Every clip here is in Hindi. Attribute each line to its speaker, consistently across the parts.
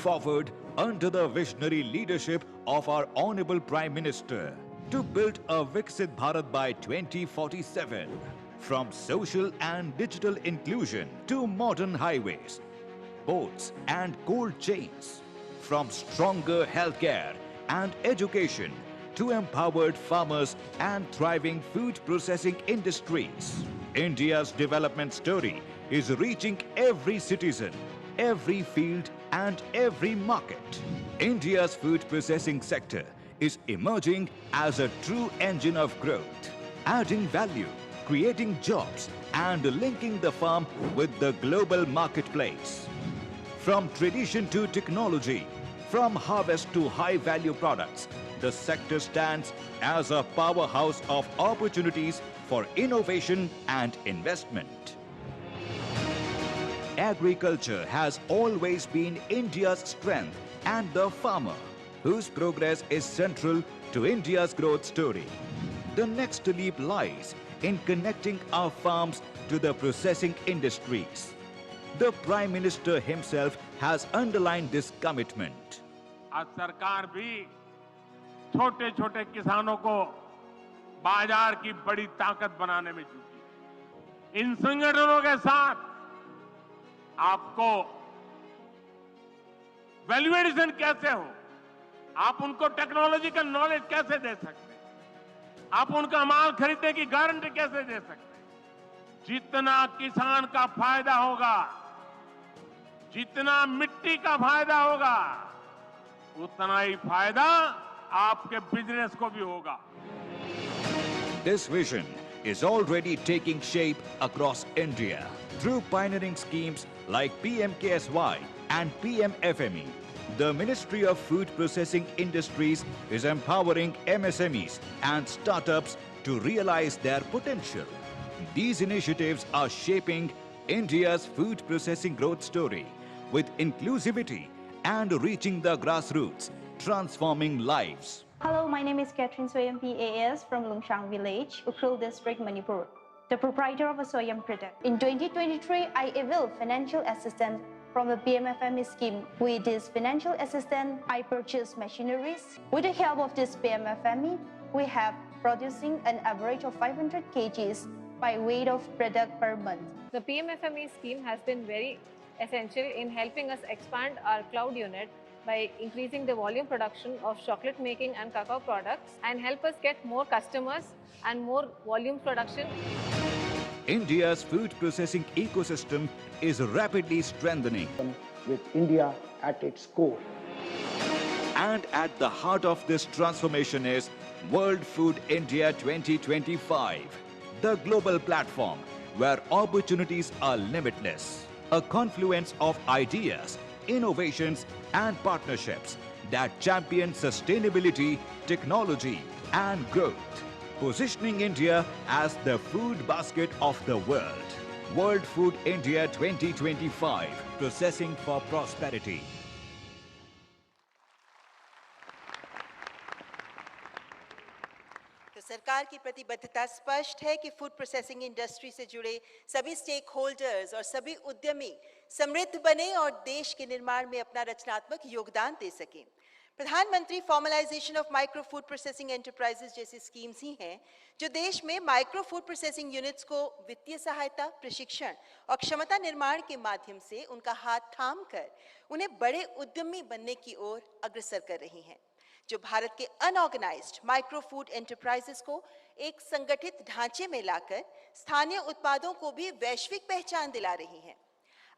Speaker 1: forward under the visionary leadership of our Honorable Prime Minister to build a Viksit Bharat by 2047. From social and digital inclusion to modern highways, ports and cold chains. From stronger healthcare and education to empowered farmers and thriving food processing industries. India's development story is reaching every citizen, every field and every market. India's food processing sector is emerging as a true engine of growth, adding value, creating jobs and linking the farm with the global marketplace. From tradition to technology, from harvest to high-value products, the sector stands as a powerhouse of opportunities for innovation and investment. Agriculture has always been India's strength and the farmer, whose progress is central to India's growth story. The next leap lies in connecting our farms to the processing industries. The Prime Minister himself has underlined this commitment.
Speaker 2: आज सरकार भी छोटे छोटे किसानों को बाजार की बड़ी ताकत बनाने में जुटी है। इन संगठनों के साथ आपको वैल्यू एडिशन कैसे हो, आप उनको टेक्नोलॉजिकल नॉलेज कैसे दे सकते हैं, आप उनका माल खरीदने की गारंटी कैसे दे सकते हैं। जितना किसान का फायदा होगा, जितना मिट्टी का फायदा होगा, उतना ही फायदा आपके बिजनेस को भी होगा।
Speaker 1: This vision is already taking shape across India through pioneering schemes like PMKSY and PMFME. The Ministry of Food Processing Industries is empowering MSMEs and startups to realize their potential. These initiatives are shaping India's food processing growth story with inclusivity and reaching the grassroots, transforming lives.
Speaker 3: Hello, my name is Catherine Soyam PAS from Lungshang Village, Ukhrul District, Manipur, the proprietor of a Soyam product. In 2023, I availed financial assistance from the PMFME scheme. With this financial assistance, I purchased machineries. With the help of this PMFME, we have producing an average of 500 kgs by weight of product per month.
Speaker 4: The PMFME scheme has been very essential in helping us expand our cloud unit by increasing the volume production of chocolate making and cacao products and help us get more customers and more volume production.
Speaker 1: India's food processing ecosystem is rapidly strengthening.
Speaker 5: With India at its core.
Speaker 1: And at the heart of this transformation is World Food India 2025, the global platform where opportunities are limitless. A confluence of ideas, innovations and partnerships that champion sustainability, technology and growth, positioning India as the food basket of the world. World Food India 2025, processing for prosperity.
Speaker 6: सरकार की प्रतिबद्धता स्पष्ट है कि फूड प्रोसेसिंग इंडस्ट्री से जुड़े सभी स्टेक होल्डर्स और सभी उद्यमी समृद्ध बने और देश के निर्माण में अपना रचनात्मक योगदान दे सकें। प्रधानमंत्री formalisation of micro food processing enterprises जैसी स्कीम्स ही हैं जो देश में माइक्रो फूड प्रोसेसिंग यूनिट्स को वित्तीय सहायता, प्रशिक्षण और क्षमता निर्माण के माध्यम से उनका हाथ थाम कर उन्हें बड़े उद्यमी बनने की ओर अग्रसर कर रही हैं, जो भारत के अनऑर्गेनाइज्ड माइक्रो फूड एंटरप्राइजेस को एक संगठित ढांचे में लाकर स्थानीय उत्पादों को भी वैश्विक पहचान दिला रही हैं।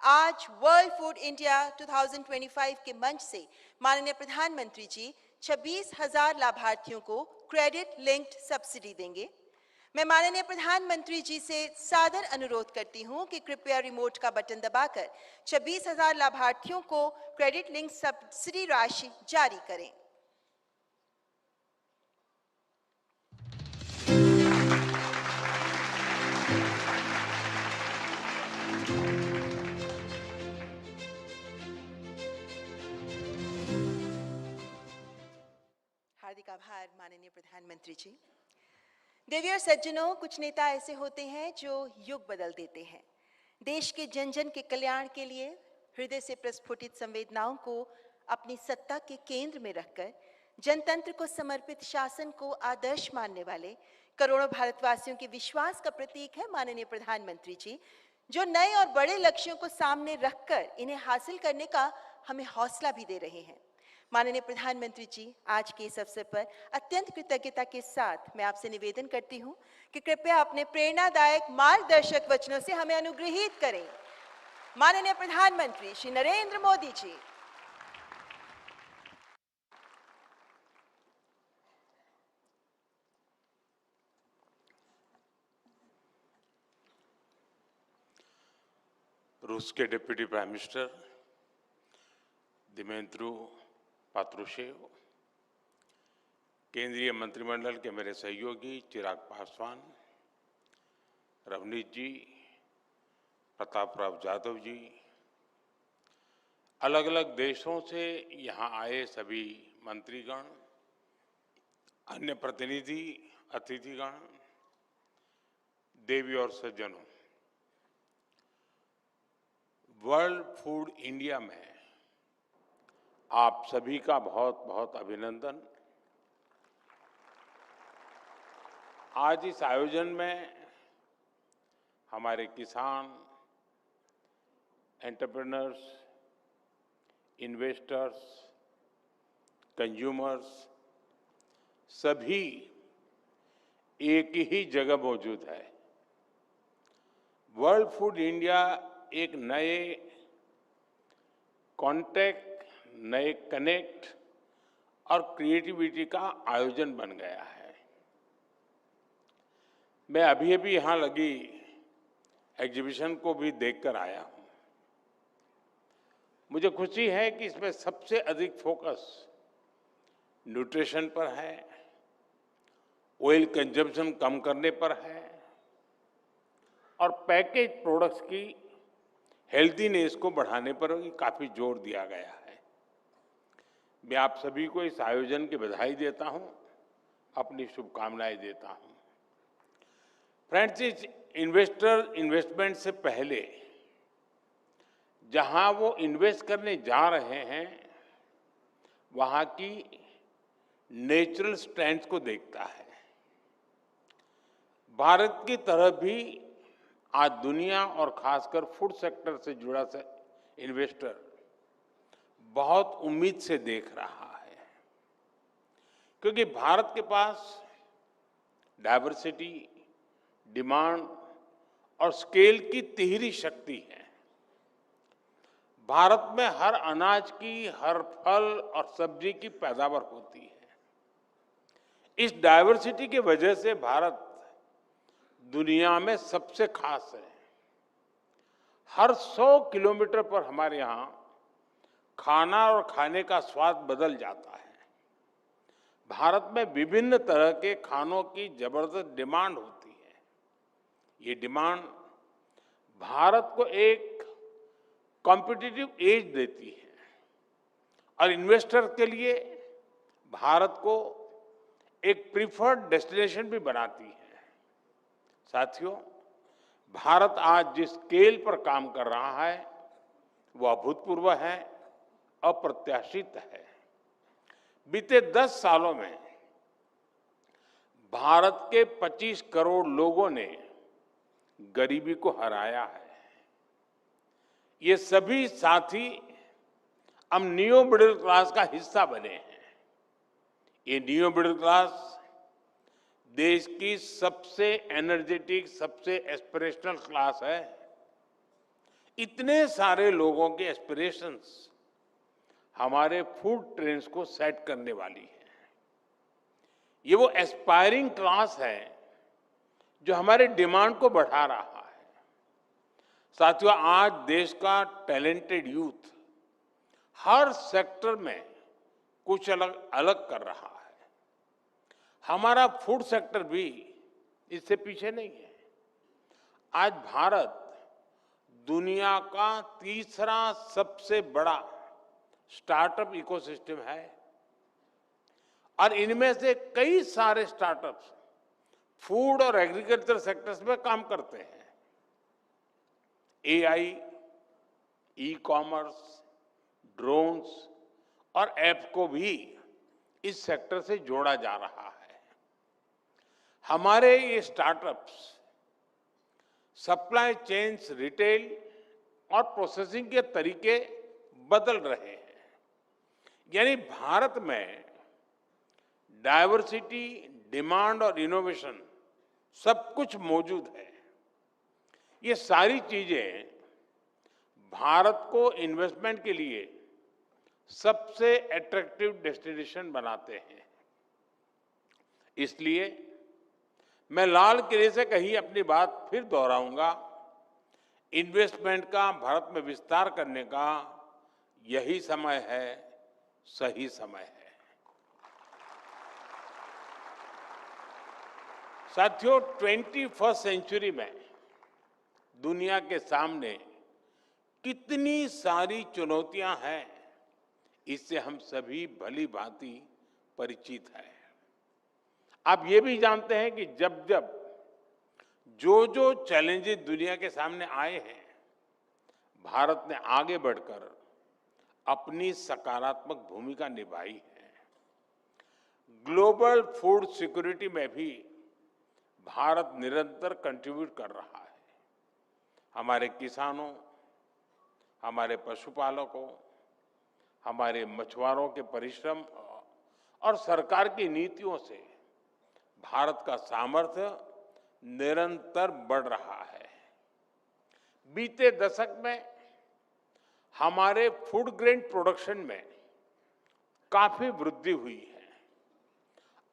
Speaker 6: आज वर्ल्ड फूड इंडिया 2025 के मंच से माननीय प्रधानमंत्री जी 26,000 लाभार्थियों को क्रेडिट लिंक्ड सब्सिडी देंगे। मैं माननीय प्रधानमंत्री जी से सादर अनुरोध करती हूं कि कृपया रिमोट का बटन दबाकर 26,000 लाभार्थियों को क्रेडिट लिंक सब्सिडी राशि जारी करें। हार्दिक आभार माननीय प्रधानमंत्री जी। देवी और सज्जनों, कुछ नेता ऐसे होते हैं जो युग बदल देते हैं। देश के जन जन के कल्याण के लिए हृदय से प्रस्फुटित संवेदनाओं को अपनी सत्ता के केंद्र में रखकर जनतंत्र को समर्पित शासन को आदर्श मानने वाले करोड़ों भारतवासियों के विश्वास का प्रतीक है माननीय प्रधानमंत्री जी, जो नए और बड़े लक्ष्यों को सामने रखकर इन्हें हासिल करने का हमें हौसला भी दे रहे हैं। माननीय प्रधानमंत्री जी, आज के इस अवसर पर अत्यंत कृतज्ञता के साथ मैं आपसे निवेदन करती हूं कि कृपया अपने प्रेरणादायक मार्गदर्शक वचनों से हमें अनुग्रहित करें। माननीय प्रधानमंत्री श्री नरेंद्र मोदी जी।
Speaker 7: रूस के डिप्टी प्राइम मिनिस्टर दिमेंत्रु पात्रुशेव, केंद्रीय मंत्रिमंडल के मेरे सहयोगी चिराग पासवान, रवनीत जी, प्रताप राव जाधव जी, अलग अलग देशों से यहाँ आए सभी मंत्रीगण, अन्य प्रतिनिधि, अतिथिगण, देवी और सज्जनों, वर्ल्ड फूड इंडिया में आप सभी का बहुत बहुत अभिनंदन। आज इस आयोजन में हमारे किसान, एंटरप्रेन्योर्स, इन्वेस्टर्स, कंज्यूमर्स सभी एक ही जगह मौजूद है। वर्ल्ड फूड इंडिया एक नए कांटेक्ट, नए कनेक्ट और क्रिएटिविटी का आयोजन बन गया है। मैं अभी अभी यहाँ लगी एग्जीबिशन को भी देखकर आया हूँ। मुझे खुशी है कि इसमें सबसे अधिक फोकस न्यूट्रिशन पर है, ऑयल कंजम्पशन कम करने पर है और पैकेज प्रोडक्ट्स की हेल्थीनेस को बढ़ाने पर भी काफी जोर दिया गया है। मैं आप सभी को इस आयोजन की बधाई देता हूं, अपनी शुभकामनाएं देता हूं। फ्रेंड्स, इस इन्वेस्टमेंट से पहले जहां वो इन्वेस्ट करने जा रहे हैं वहां की नेचुरल स्ट्रेंथ को देखता है। भारत की तरह भी आज दुनिया और खासकर फूड सेक्टर से जुड़ा इन्वेस्टर बहुत उम्मीद से देख रहा है, क्योंकि भारत के पास डाइवर्सिटी, डिमांड और स्केल की तिहरी शक्ति है। भारत में हर अनाज की, हर फल और सब्जी की पैदावार होती है। इस डाइवर्सिटी की वजह से भारत दुनिया में सबसे खास है। हर 100 किलोमीटर पर हमारे यहाँ खाना और खाने का स्वाद बदल जाता है। भारत में विभिन्न तरह के खानों की जबरदस्त डिमांड होती है। ये डिमांड भारत को एक कॉम्पिटिटिव एज देती है और इन्वेस्टर के लिए भारत को एक प्रीफर्ड डेस्टिनेशन भी बनाती है। साथियों, भारत आज जिस स्केल पर काम कर रहा है वो अभूतपूर्व है, अप्रत्याशित है। बीते 10 सालों में भारत के 25 करोड़ लोगों ने गरीबी को हराया है। ये सभी साथी अब नियो मिडिल क्लास का हिस्सा बने हैं। ये नियो मिडिल क्लास देश की सबसे एनर्जेटिक, सबसे एस्पिरेशनल क्लास है। इतने सारे लोगों के एस्पिरेशंस हमारे फूड ट्रेंड्स को सेट करने वाली है। ये वो एस्पायरिंग क्लास है जो हमारे डिमांड को बढ़ा रहा है। साथियों, आज देश का टैलेंटेड यूथ हर सेक्टर में कुछ अलग अलग कर रहा है। हमारा फूड सेक्टर भी इससे पीछे नहीं है। आज भारत दुनिया का तीसरा सबसे बड़ा स्टार्टअप इकोसिस्टम है और इनमें से कई सारे स्टार्टअप्स फूड और एग्रीकल्चर सेक्टर्स में काम करते हैं। एआई, ई कॉमर्स, ड्रोन्स और ऐप को भी इस सेक्टर से जोड़ा जा रहा है। हमारे ये स्टार्टअप्स सप्लाई चेन्स, रिटेल और प्रोसेसिंग के तरीके बदल रहे हैं। यानी भारत में डायवर्सिटी, डिमांड और इनोवेशन सब कुछ मौजूद है। ये सारी चीजें भारत को इन्वेस्टमेंट के लिए सबसे अट्रैक्टिव डेस्टिनेशन बनाते हैं। इसलिए मैं लाल किले से कही अपनी बात फिर दोहराऊंगा, इन्वेस्टमेंट का भारत में विस्तार करने का यही समय है, सही समय है। साथियों, 21वीं सेंचुरी में दुनिया के सामने कितनी सारी चुनौतियां हैं, इससे हम सभी भली भांति परिचित हैं। आप ये भी जानते हैं कि जब जब जो चैलेंजेस दुनिया के सामने आए हैं, भारत ने आगे बढ़कर अपनी सकारात्मक भूमिका निभाई है। ग्लोबल फूड सिक्योरिटी में भी भारत निरंतर कंट्रीब्यूट कर रहा है। हमारे किसानों, हमारे पशुपालकों, हमारे मछुआरों के परिश्रम और सरकार की नीतियों से भारत का सामर्थ्य निरंतर बढ़ रहा है। बीते दशक में हमारे फूड ग्रेन प्रोडक्शन में काफी वृद्धि हुई है।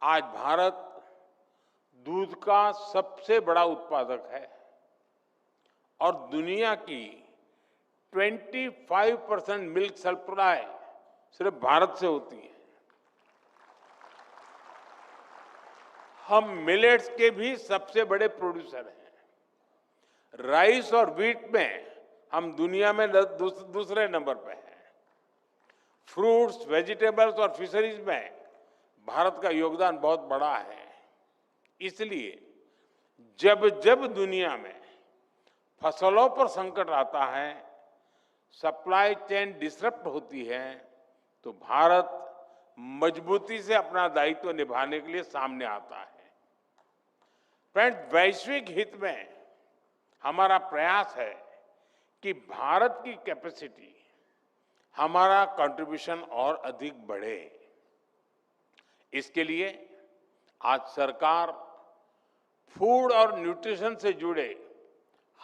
Speaker 7: आज भारत दूध का सबसे बड़ा उत्पादक है और दुनिया की 25% मिल्क सप्लाई सिर्फ भारत से होती है। हम मिलेट्स के भी सबसे बड़े प्रोड्यूसर हैं। राइस और व्हीट में हम दुनिया में दूसरे नंबर पे हैं। फ्रूट्स, वेजिटेबल्स और फिशरीज में भारत का योगदान बहुत बड़ा है। इसलिए जब जब दुनिया में फसलों पर संकट आता है, सप्लाई चेन डिसरप्ट होती है, तो भारत मजबूती से अपना दायित्व निभाने के लिए सामने आता है। फ्रेंड्स, वैश्विक हित में हमारा प्रयास है कि भारत की कैपेसिटी, हमारा कंट्रीब्यूशन और अधिक बढ़े। इसके लिए आज सरकार फूड और न्यूट्रिशन से जुड़े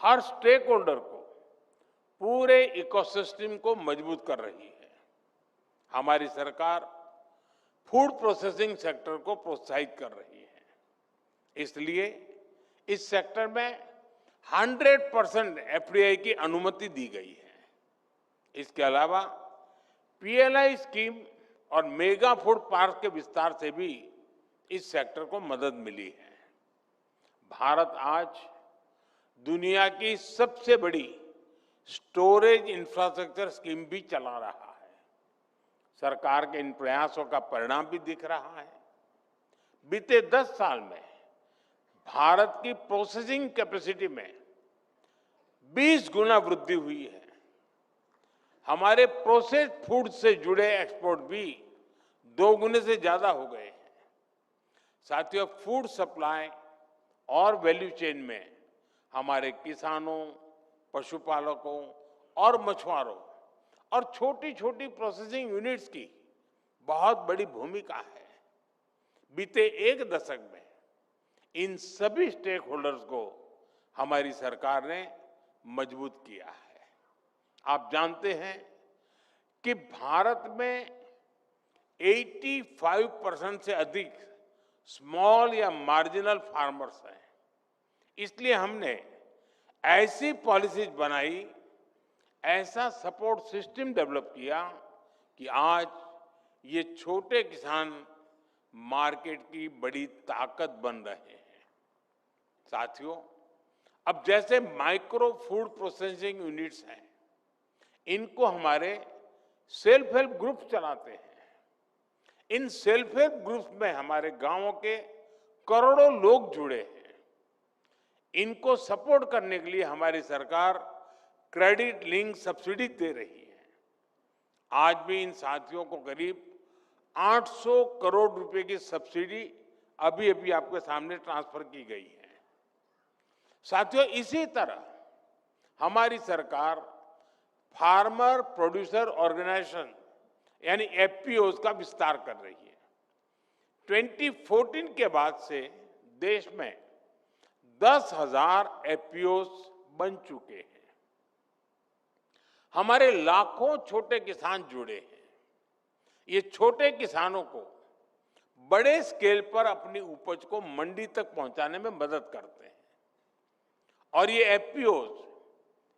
Speaker 7: हर स्टेक होल्डर को, पूरे इकोसिस्टम को मजबूत कर रही है। हमारी सरकार फूड प्रोसेसिंग सेक्टर को प्रोत्साहित कर रही है। इसलिए इस सेक्टर में 100% एफडीआई की अनुमति दी गई है। इसके अलावा पीएलआई स्कीम और मेगा फूड पार्क के विस्तार से भी इस सेक्टर को मदद मिली है। भारत आज दुनिया की सबसे बड़ी स्टोरेज इंफ्रास्ट्रक्चर स्कीम भी चला रहा है। सरकार के इन प्रयासों का परिणाम भी दिख रहा है। बीते 10 साल में भारत की प्रोसेसिंग कैपेसिटी में 20 गुना वृद्धि हुई है। हमारे प्रोसेस्ड फूड से जुड़े एक्सपोर्ट भी 2 गुने से ज्यादा हो गए हैं। साथियों, फूड सप्लाई और वैल्यू चेन में हमारे किसानों, पशुपालकों और मछुआरों और छोटी छोटी प्रोसेसिंग यूनिट्स की बहुत बड़ी भूमिका है। बीते 1 दशक में इन सभी स्टेक होल्डर्स को हमारी सरकार ने मजबूत किया है। आप जानते हैं कि भारत में 85% से अधिक स्मॉल या मार्जिनल फार्मर्स हैं। इसलिए हमने ऐसी पॉलिसीज बनाई, ऐसा सपोर्ट सिस्टम डेवलप किया कि आज ये छोटे किसान मार्केट की बड़ी ताकत बन रहे हैं। साथियों, अब जैसे माइक्रो फूड प्रोसेसिंग यूनिट्स हैं, इनको हमारे सेल्फ हेल्प ग्रुप चलाते हैं। इन सेल्फ हेल्प ग्रुप्स में हमारे गांवों के करोड़ों लोग जुड़े हैं। इनको सपोर्ट करने के लिए हमारी सरकार क्रेडिट लिंक सब्सिडी दे रही है आज भी इन साथियों को करीब 800 करोड़ रुपए की सब्सिडी अभी अभी आपके सामने ट्रांसफर की गई है। साथियों, इसी तरह हमारी सरकार फार्मर प्रोड्यूसर ऑर्गेनाइजेशन यानी एफपीओज का विस्तार कर रही है। 2014 के बाद से देश में 10,000 एफपीओज बन चुके हैं। हमारे लाखों छोटे किसान जुड़े हैं। ये छोटे किसानों को बड़े स्केल पर अपनी उपज को मंडी तक पहुंचाने में मदद करते हैं। और ये एफपीओज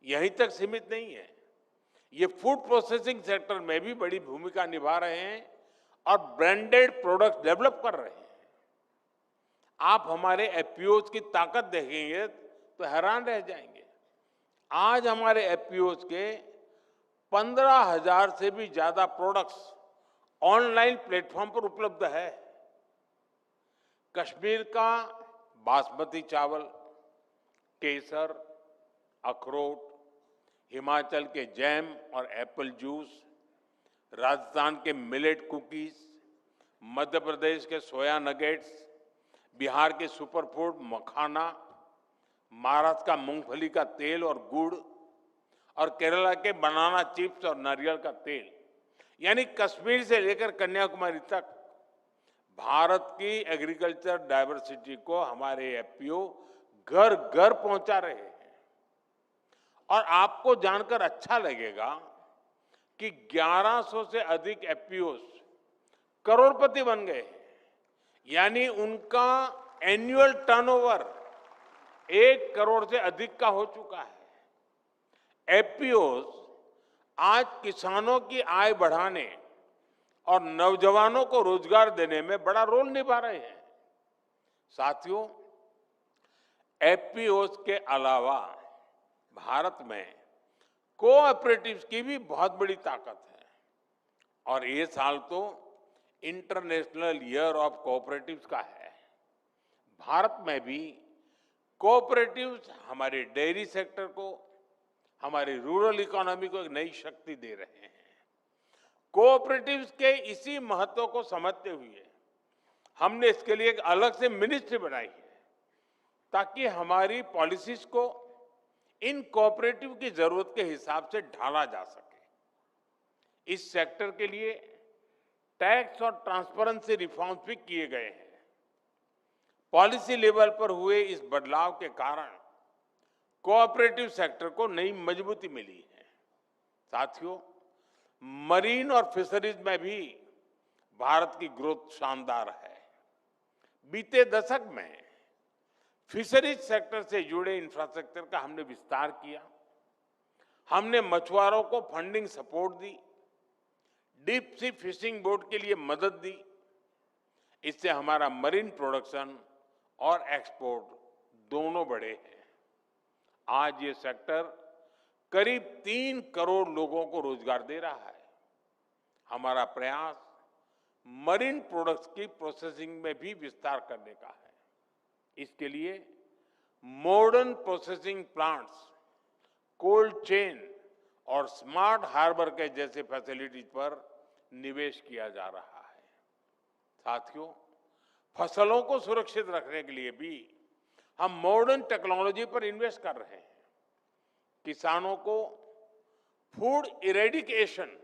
Speaker 7: यहीं तक सीमित नहीं है, ये फूड प्रोसेसिंग सेक्टर में भी बड़ी भूमिका निभा रहे हैं और ब्रांडेड प्रोडक्ट डेवलप कर रहे हैं। आप हमारे एफपीओज की ताकत देखेंगे तो हैरान रह जाएंगे। आज हमारे एफपीओज के 15,000 से भी ज्यादा प्रोडक्ट्स ऑनलाइन प्लेटफॉर्म पर उपलब्ध है। कश्मीर का बासमती चावल, केसर, अखरोट, हिमाचल के जैम और एप्पल जूस, राजस्थान के मिलेट कुकीज, मध्य प्रदेश के सोया नगेट्स, बिहार के सुपरफूड मखाना, महाराष्ट्र का मूंगफली का तेल और गुड़ और केरला के बनाना चिप्स और नारियल का तेल, यानी कश्मीर से लेकर कन्याकुमारी तक भारत की एग्रीकल्चर डाइवर्सिटी को हमारे एफपीओ घर घर पहुंचा रहे हैं। और आपको जानकर अच्छा लगेगा कि 1100 से अधिक एफपीओ करोड़पति बन गए हैं, यानी उनका एनुअल टर्नओवर 1 करोड़ से अधिक का हो चुका है। एफपीओज आज किसानों की आय बढ़ाने और नौजवानों को रोजगार देने में बड़ा रोल निभा रहे हैं। साथियों, एफपीओज के अलावा भारत में कोऑपरेटिव्स की भी बहुत बड़ी ताकत है और ये साल तो इंटरनेशनल ईयर ऑफ कोऑपरेटिव्स का है। भारत में भी कोऑपरेटिव्स हमारे डेयरी सेक्टर को, हमारी रूरल इकोनॉमी को एक नई शक्ति दे रहे हैं। कोऑपरेटिव्स के इसी महत्व को समझते हुए हमने इसके लिए एक अलग से मिनिस्ट्री बनाई है ताकि हमारी पॉलिसीज को इन कोऑपरेटिव की जरूरत के हिसाब से ढाला जा सके। इस सेक्टर के लिए टैक्स और ट्रांसपेरेंसी रिफॉर्म्स भी किए गए हैं। पॉलिसी लेवल पर हुए इस बदलाव के कारण कोऑपरेटिव सेक्टर को नई मजबूती मिली है। साथियों, मरीन और फिशरीज में भी भारत की ग्रोथ शानदार है। बीते दशक में फिशरीज सेक्टर से जुड़े इंफ्रास्ट्रक्चर का हमने विस्तार किया। हमने मछुआरों को फंडिंग सपोर्ट दी, डीप सी फिशिंग बोट के लिए मदद दी। इससे हमारा मरीन प्रोडक्शन और एक्सपोर्ट दोनों बढ़े हैं। आज ये सेक्टर करीब 3 करोड़ लोगों को रोजगार दे रहा है। हमारा प्रयास मरीन प्रोडक्ट्स की प्रोसेसिंग में भी विस्तार करने का है। इसके लिए modern processing plants, cold chain और स्मार्ट हार्बर के जैसे फैसिलिटीज पर निवेश किया जा रहा है। साथियों, फसलों को सुरक्षित रखने के लिए भी हम मॉडर्न टेक्नोलॉजी पर इन्वेस्ट कर रहे हैं। किसानों को फूड इरेडिकेशन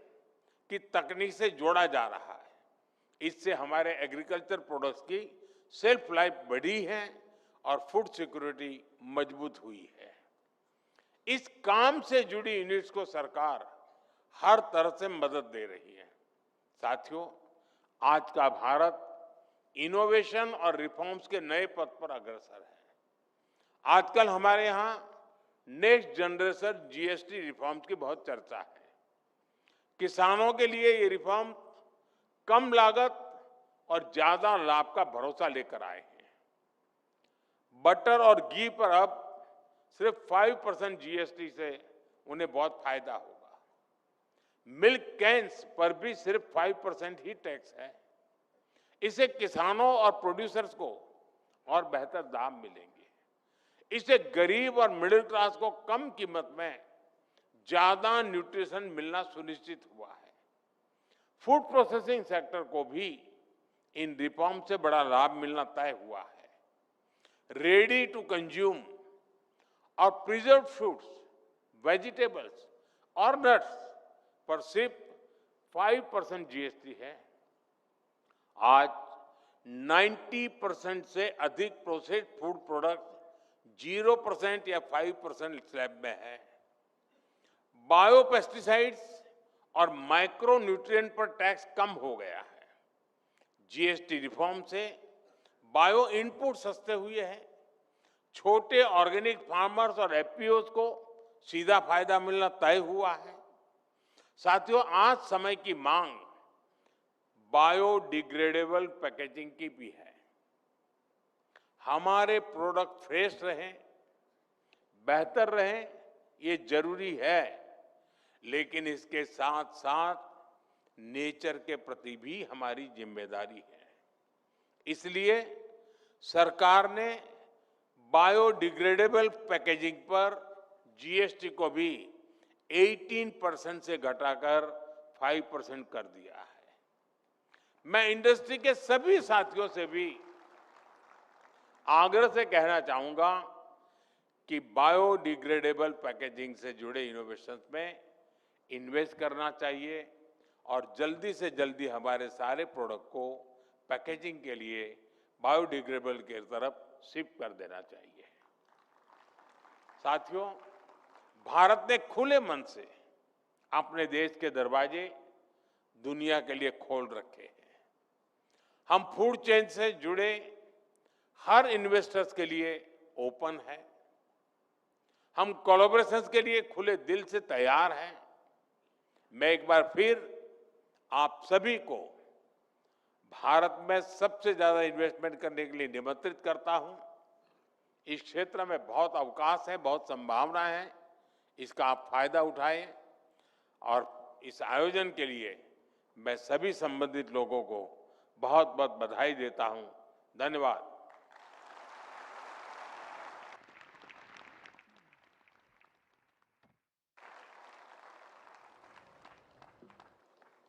Speaker 7: की तकनीक से जोड़ा जा रहा है। इससे हमारे एग्रीकल्चर प्रोडक्ट्स की सेल्फ लाइफ बढ़ी है और फूड सिक्योरिटी मजबूत हुई है। इस काम से जुड़ी यूनिट्स को सरकार हर तरह से मदद दे रही है। साथियों, आज का भारत इनोवेशन और रिफॉर्म्स के नए पथ पर अग्रसर है। आजकल हमारे यहाँ नेक्स्ट जनरेशन जीएसटी रिफॉर्म्स की बहुत चर्चा है। किसानों के लिए ये रिफॉर्म कम लागत और ज्यादा लाभ का भरोसा लेकर आए हैं। बटर और घी पर अब सिर्फ 5% जीएसटी से उन्हें बहुत फायदा होगा। मिल्क कैन्स पर भी सिर्फ 5% ही टैक्स है। इससे किसानों और प्रोड्यूसर्स को और बेहतर दाम मिलेंगे। इससे गरीब और मिडिल क्लास को कम कीमत में ज्यादा न्यूट्रिशन मिलना सुनिश्चित हुआ है। फूड प्रोसेसिंग सेक्टर को भी इन रिफॉर्म से बड़ा लाभ मिलना तय हुआ है। रेडी टू कंज्यूम और प्रिजर्व्ड फ्रूट्स, वेजिटेबल्स और नट्स पर सिर्फ 5% जीएसटी है। आज 90% से अधिक प्रोसेस्ड फूड प्रोडक्ट 0% या 5% स्लैब में है। बायोपेस्टिसाइड्स और माइक्रो न्यूट्रिएंट पर टैक्स कम हो गया है। जीएसटी रिफॉर्म से बायो इनपुट सस्ते हुए हैं। छोटे ऑर्गेनिक फार्मर्स और एफपीओज को सीधा फायदा मिलना तय हुआ है। साथियों, आज समय की मांग बायोडिग्रेडेबल पैकेजिंग की भी है। हमारे प्रोडक्ट फ्रेश रहें, बेहतर रहें, ये जरूरी है, लेकिन इसके साथ साथ नेचर के प्रति भी हमारी जिम्मेदारी है। इसलिए सरकार ने बायोडिग्रेडेबल पैकेजिंग पर जीएसटी को भी 18% से घटाकर 5% कर दिया है। मैं इंडस्ट्री के सभी साथियों से भी आग्रह से कहना चाहूंगा कि बायोडिग्रेडेबल पैकेजिंग से जुड़े इनोवेशंस में इन्वेस्ट करना चाहिए और जल्दी से जल्दी हमारे सारे प्रोडक्ट को पैकेजिंग के लिए बायोडिग्रेडेबल की तरफ शिफ्ट कर देना चाहिए। साथियों, भारत ने खुले मन से अपने देश के दरवाजे दुनिया के लिए खोल रखे हैं। हम फूड चेन से जुड़े हर इन्वेस्टर्स के लिए ओपन है। हम कोलैबोरेशंस के लिए खुले दिल से तैयार हैं। मैं एक बार फिर आप सभी को भारत में सबसे ज्यादा इन्वेस्टमेंट करने के लिए निमंत्रित करता हूं। इस क्षेत्र में बहुत अवकाश है, बहुत संभावना है, इसका आप फायदा उठाएं और इस आयोजन के लिए मैं सभी संबंधित लोगों को बहुत बहुत बधाई देता हूं। धन्यवाद।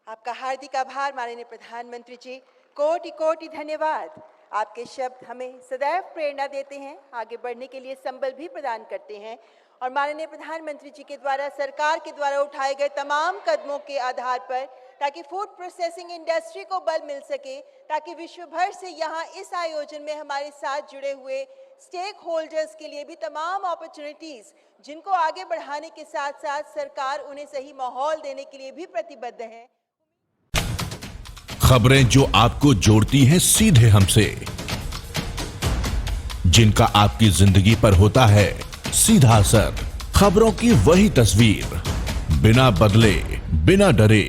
Speaker 6: आपका हार्दिक आभार माननीय प्रधानमंत्री जी। कोटि कोटि धन्यवाद। आपके शब्द हमें सदैव प्रेरणा देते हैं, आगे बढ़ने के लिए संबल भी प्रदान करते हैं और माननीय प्रधानमंत्री जी के द्वारा, सरकार के द्वारा उठाए गए तमाम कदमों के आधार पर ताकि फूड प्रोसेसिंग इंडस्ट्री को बल मिल सके, ताकि विश्व भर से यहाँ इस आयोजन में हमारे साथ जुड़े हुए स्टेक होल्डर्स के लिए भी तमाम अपॉर्चुनिटीज जिनको आगे बढ़ाने के साथ साथ सरकार उन्हें सही माहौल देने के लिए भी प्रतिबद्ध है।
Speaker 8: खबरें जो आपको जोड़ती हैं सीधे हमसे, जिनका आपकी जिंदगी पर होता है सीधा असर, खबरों की वही तस्वीर, बिना बदले, बिना डरे।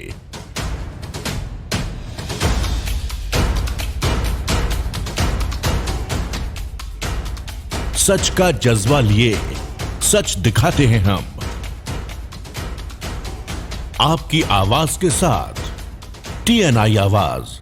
Speaker 8: सच का जज्बा लिए सच दिखाते हैं हम, आपकी आवाज के साथ TNI आवाज।